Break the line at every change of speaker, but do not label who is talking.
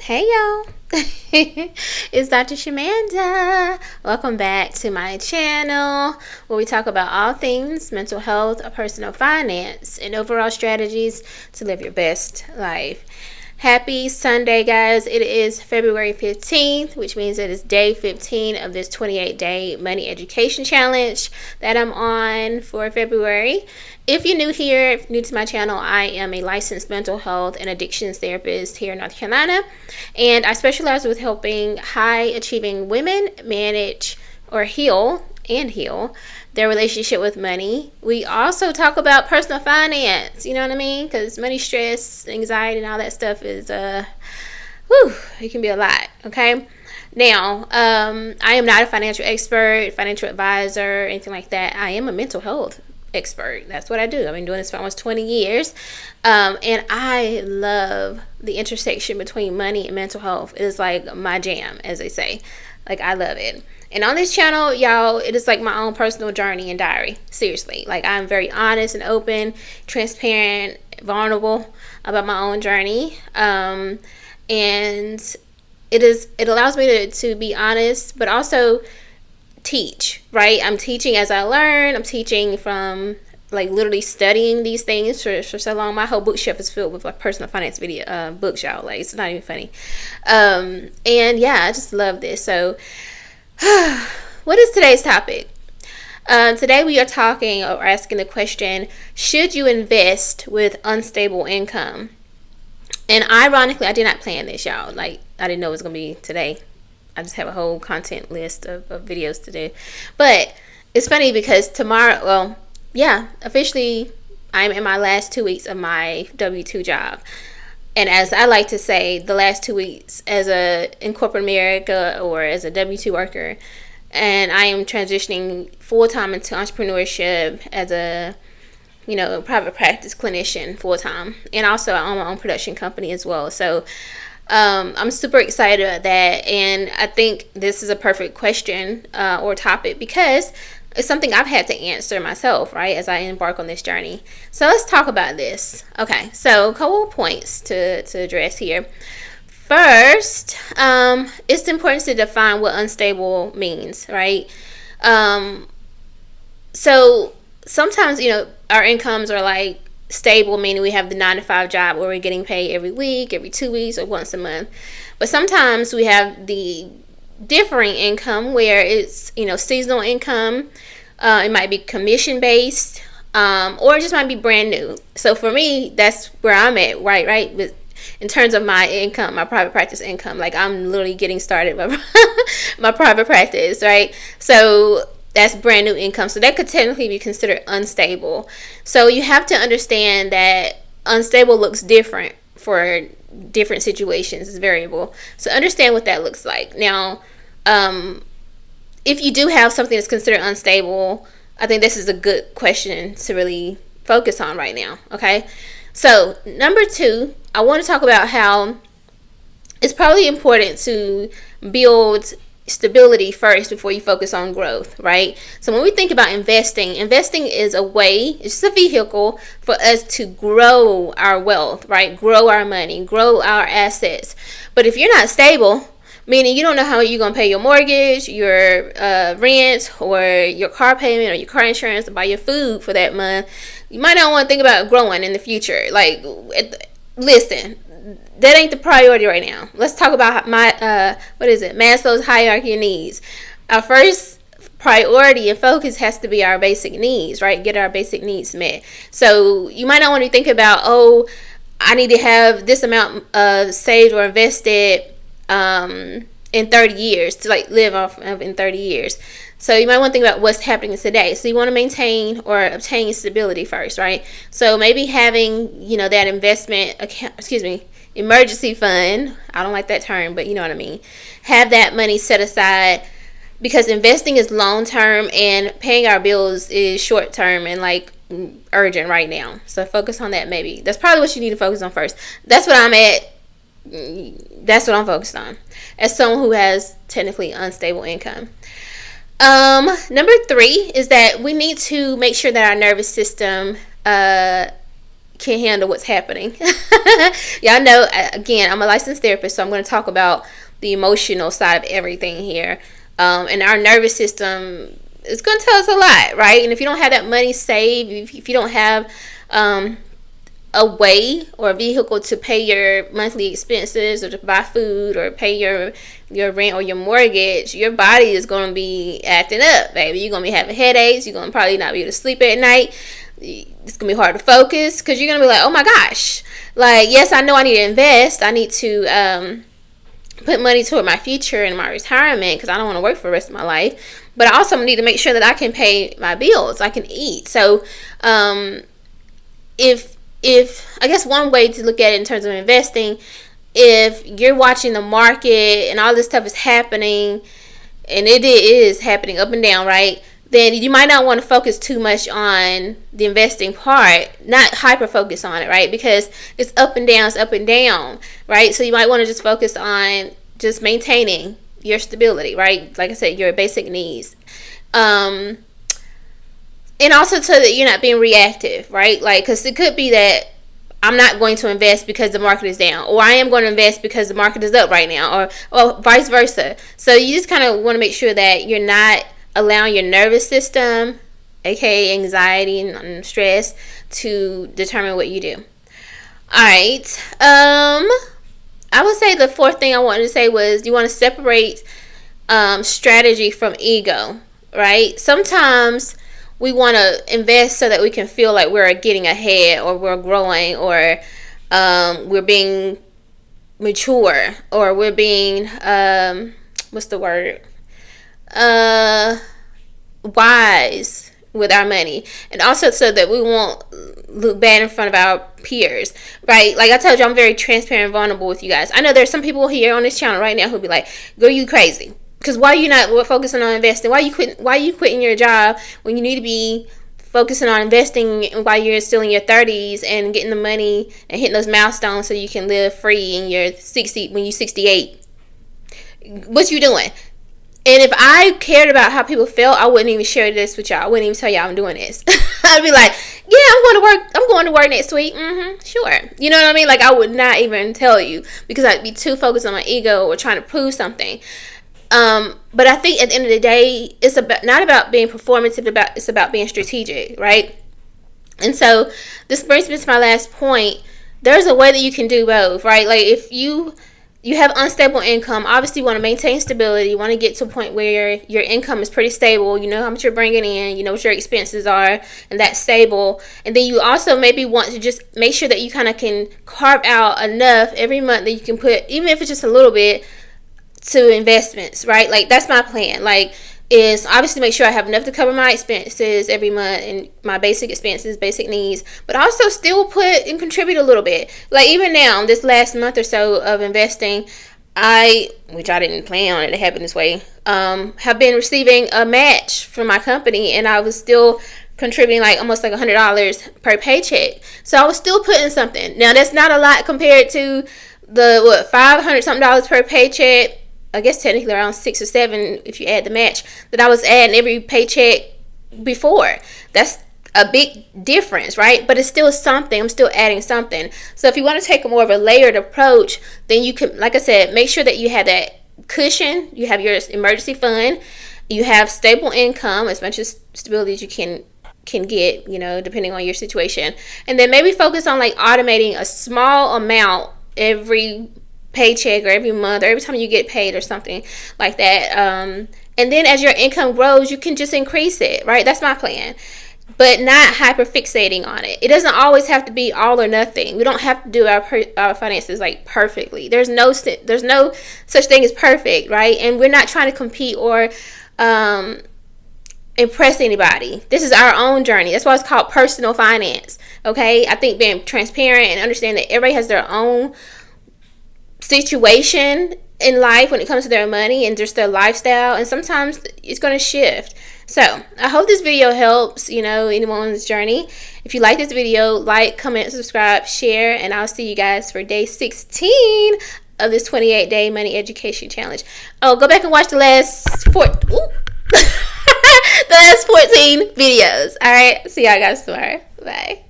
Hey y'all, it's Dr. Shamanda. Welcome back to my channel where we talk about all things mental health, personal finance, and overall strategies to live your best life. Happy Sunday, guys. It is February 15th, which means it is day 15 of this 28-day money education challenge that I'm on for February. If you're new here, new to my channel, I am a licensed mental health and addictions therapist here in North Carolina, and I specialize with helping high-achieving women manage or heal their relationship with money. We also talk about personal finance, you know what I mean? Because money stress, anxiety, and all that stuff is, it can be a lot, okay? Now, I am not a financial expert, financial advisor, anything like that. I am a mental health expert. That's what I do. I've been doing this for almost 20 years. And I love the intersection between money and mental health. It is like my jam, as they say. Like, I love it. And on this channel, y'all, it is like my own personal journey and diary. Seriously. Like, I'm very honest and open, transparent, vulnerable about my own journey. And it allows me to be honest, but also teach, right? I'm teaching as I learn. I'm teaching from like literally studying these things for so long. My whole bookshelf is filled with like personal finance video books, y'all. Like, it's not even funny. And yeah, I just love this. So what is today's topic? Today we are talking or asking the question, should you invest with unstable income? And ironically, I did not plan this, y'all. Like, I didn't know it was gonna be today. I just have a whole content list of videos to do. But it's funny because tomorrow, officially I'm in my last 2 weeks of my W-2 job. And as I like to say, the last 2 weeks in corporate America or as a W-2 worker. And I am transitioning full-time into entrepreneurship as a, private practice clinician full-time. And also I own my own production company as well. So I'm super excited about that, and I think this is a perfect question or topic because it's something I've had to answer myself, right, as I embark on this journey. So let's talk about this. Okay, so a couple of points to address here. First, it's important to define what unstable means, right? So sometimes, our incomes are like stable, meaning we have the 9-to-5 job where we're getting paid every week, every 2 weeks, or once a month. But sometimes we have the differing income where it's, seasonal income. It might be commission based, or it just might be brand new. So for me, that's where I'm at, right? In terms of my income, my private practice income, like I'm literally getting started with my private practice, right? So that's brand new income. So that could technically be considered unstable. So you have to understand that unstable looks different for different situations. It's variable. So understand what that looks like. Now, if you do have something that's considered unstable, I think this is a good question to really focus on right now. Okay. So number 2, I want to talk about how it's probably important to build stability first before you focus on growth, right? So when we think about investing is a way, it's just a vehicle for us to grow our wealth, right? Grow our money, grow our assets. But if you're not stable, meaning you don't know how you're going to pay your mortgage, your rent, or your car payment, or your car insurance, or buy your food for that month, you might not want to think about growing in the future. Like, listen, that ain't the priority right now. Let's talk about Maslow's hierarchy of needs. Our first priority and focus has to be our basic needs, right? Get our basic needs met. So you might not want to think about, I need to have this amount saved or invested in 30 years to like live off of in 30 years. So you might want to think about what's happening today. So you want to maintain or obtain stability first, right? So maybe having, that investment account, emergency fund. I don't like that term, but you know what I mean. Have that money set aside because investing is long term and paying our bills is short term and like urgent right now. So focus on that maybe. That's probably what you need to focus on first. That's what I'm at. That's what I'm focused on as someone who has technically unstable income. Number 3 is that we need to make sure that our nervous system can handle what's happening. Y'all know, again, I'm a licensed therapist, so I'm going to talk about the emotional side of everything here. And our nervous system is going to tell us a lot, right? And if you don't have that money saved, if you don't have a way or a vehicle to pay your monthly expenses or to buy food or pay your rent or your mortgage, your body is going to be acting up, baby. You're going to be having headaches. You're going to probably not be able to sleep at night. It's going to be hard to focus because you're going to be like, oh my gosh. Like, yes, I know I need to invest. I need to put money toward my future and my retirement because I don't want to work for the rest of my life. But I also need to make sure that I can pay my bills. I can eat. So if I guess one way to look at it in terms of investing, if you're watching the market and all this stuff is happening, and it is happening up and down, right? Then you might not want to focus too much on the investing part, not hyper focus on it, right? Because it's up and down, right? So you might want to just focus on just maintaining your stability, right? Like I said, your basic needs. And also so that you're not being reactive, right? Like, because it could be that I'm not going to invest because the market is down, or I am going to invest because the market is up right now, or vice versa. So you just kind of want to make sure that you're not allowing your nervous system, aka anxiety and stress, to determine what you do. All right. I would say the fourth thing I wanted to say was you want to separate strategy from ego, right? Sometimes we want to invest so that we can feel like we're getting ahead, or we're growing, or we're being mature, or we're being what's the word? Wise with our money, and also so that we won't look bad in front of our peers, right? Like I told you, I'm very transparent and vulnerable with you guys. I know there's some people here on this channel right now who'll be like, "Girl, you crazy." Because why are you not focusing on investing? Why are you quitting your job when you need to be focusing on investing while you're still in your 30s and getting the money and hitting those milestones so you can live free in your 60 when you're 68? What you doing? And if I cared about how people felt, I wouldn't even share this with y'all. I wouldn't even tell y'all I'm doing this. I'd be like, yeah, I'm going to work next week. Sure. You know what I mean? Like, I would not even tell you because I'd be too focused on my ego or trying to prove something. But I think at the end of the day, it's not about being performative, it's about being strategic, right? And so this brings me to my last point. There's a way that you can do both, right? Like if you have unstable income, obviously you want to maintain stability. You want to get to a point where your income is pretty stable. You know how much you're bringing in, you know what your expenses are, and that's stable. And then you also maybe want to just make sure that you kind of can carve out enough every month that you can put, even if it's just a little bit, to investments, right? Like that's my plan. Like is obviously make sure I have enough to cover my expenses every month and my basic expenses, basic needs, but also still put and contribute a little bit. Like even now, this last month or so of investing, which I didn't plan on it to happen this way, have been receiving a match from my company, and I was still contributing like almost like $100 per paycheck. So I was still putting something. Now that's not a lot compared to the $500 something per paycheck. I guess technically around 6 or 7 if you add the match that I was adding every paycheck before. That's a big difference, right? But it's still something. I'm still adding something. So if you want to take a more of a layered approach, then you can, like I said, make sure that you have that cushion. You have your emergency fund. You have stable income, as much as stability as you can get, you know, depending on your situation. And then maybe focus on like automating a small amount every paycheck or every month or every time you get paid or something like that. And then as your income grows, you can just increase it, right? That's my plan. But not hyper fixating on it. It doesn't always have to be all or nothing. We don't have to do our finances like perfectly. There's no such thing as perfect, right? And we're not trying to compete or impress anybody. This is our own journey. That's why it's called personal finance. Okay, I think being transparent and understanding that everybody has their own situation in life when it comes to their money and just their lifestyle, and sometimes it's going to shift. So I hope this video helps, you know, anyone's journey. If you like this video, like, comment, subscribe, share, and I'll see you guys for day 16 of this 28-day money education challenge. Oh, go back and watch the last the last 14 videos. All right, see y'all guys tomorrow. Bye.